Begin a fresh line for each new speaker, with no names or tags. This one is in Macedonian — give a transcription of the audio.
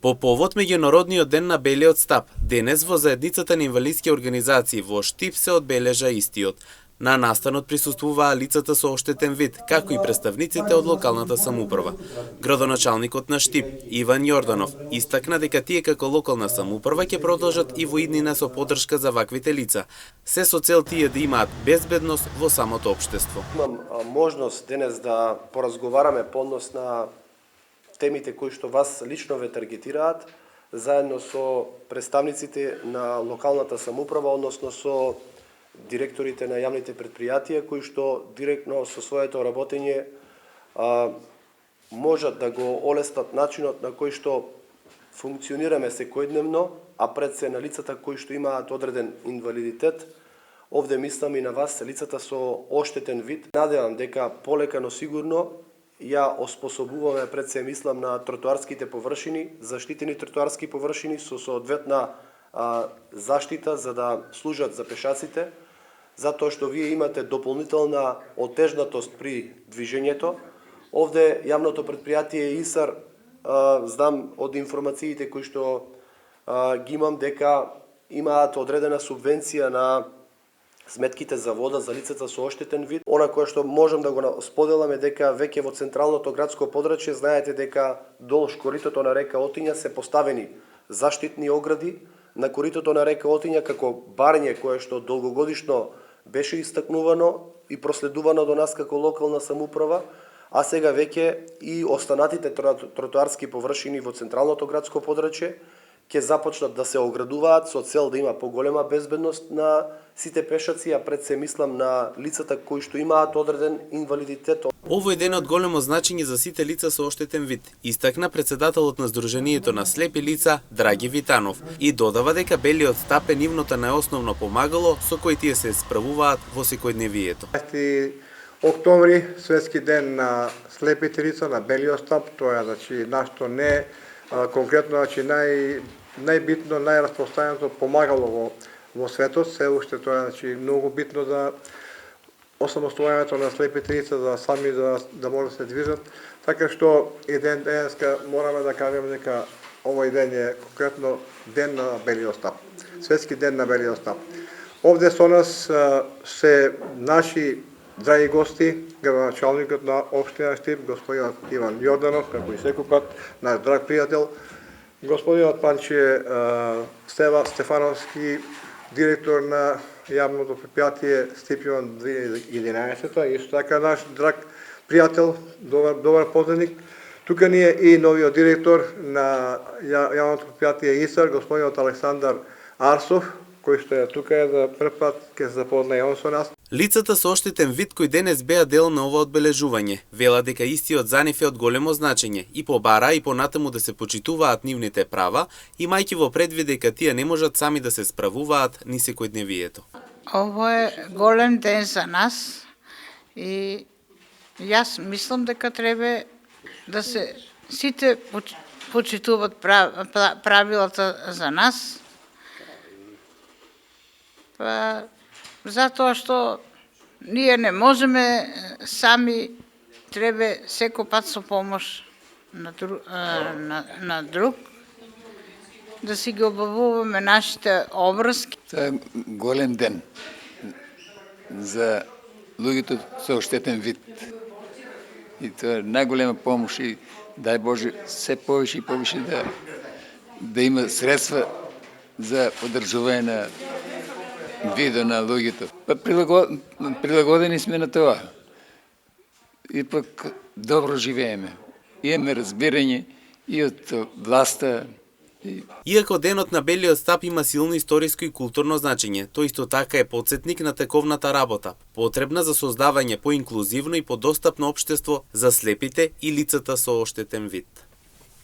По повод меѓународниот ден на белиот стап, денес во заедницата на инвалидски организации во Штип се одбележа истиот. На настанот присуствуваа лицата со оштетен вид, како и представниците од локалната самоуправа. Градоначалникот на Штип, Иван Јорданов, истакна дека тие како локална самоуправа ќе продолжат и во иднина со поддршка за ваквите лица, се со цел тие да имаат безбедност во самото општество.
Имам можност денес да поразговараме по однос на темите кои што вас лично ве таргетираат, заедно со представниците на локалната самоуправа, односно со директорите на јавните предпријатија, кои што директно со своето работење можат да го олеснат начинот на кој што функционираме секојдневно, а пред се на лицата кои што имаат одреден инвалидитет. Овде мислам и на вас, лицата со оштетен вид. Надевам дека полека, но сигурно ја оспособуваме пред се мислам на тротоарските површини, заштитени тротоарски површини со соодветна заштита за да служат за пешаците, затоа што вие имате дополнителна отежнатост при движењето. Овде јавното предпријатие ИСАР, знам од информациите кои што ги имам дека имаат одредена субвенција на сметките за вода за лицата со оштетен вид. Она кое што можам да го споделам е дека веќе во централното градско подрачје знаете дека долж коритото на река Отиња се поставени заштитни огради на коритото на река Отиња како барење кое што долгогодишно беше истакнувано и проследувано до нас како локална самоуправа, а сега веќе и останатите тротоарски површини во централното градско подрачје ќе започнат да се оградуваат со цел да има поголема безбедност на сите пешаци, а пред се мислам на лицата кои што имаат одреден инвалидитет.
Овој ден е од големо значење за сите лица со оштетен вид, истакна председателот на Сдруженијето на слепи лица Драги Витанов и додава дека белиот стап е нивното најосновно помагало со кој тие се справуваат во секојдневието.
15 октомври, светски ден на слепите лица, на белиот стап, тоа е нашто не конкретно најбитно, најраспространето помагало во светот, се уште тоа е многу битно за осамостојањето на слепите лица, за сами да може да се движат. Така што и денеска мораме да кажеме дека овој ден е конкретно ден на белиот стап, светски ден на белиот стап. Овде со нас се наши драги гости, градоначалникот на општина Штип, господинот Иван Јорданов, како и секој пат, наш драг пријател, господинот Панче Стефановски, директор на јавното предпријатие Стипјан 2011, исто така наш драг пријател, добар познаник. Тука ни е и новиот директор на јавното предпријатие ИСАР, господинот Александар Арсов, кој што е тука за прв пат ќе се запознае он со нас.
Лицата со оштетен вид кои денес беа дел на ова одбележување, вела дека истиот за нив е од големо значење и побара и понатаму да се почитуваат нивните права, имајќи во предвид дека тие не можат сами да се справуваат ни секојдневието.
Ово е голем ден за нас и јас мислам дека треба да се сите почитуваат правилата за нас. Затоа што ние не можеме сами, треба секој пат со помош на друг, да си ги обавуваме нашите обврски.
Тоа е голем ден за луѓето со оштетен вид. И тоа е најголема помош и дај Боже се повише и повише да има средства за одржување на видо на луѓето. Прилагодени сме на тоа. И пак добро живееме. Имаме разбирање и од власта.
Иако денот на белиот стап има силно историско и културно значење, тој исто така е потсетник на тековната работа, потребна за создавање поинклузивно и подостапно општество за слепите и лицата со оштетен вид.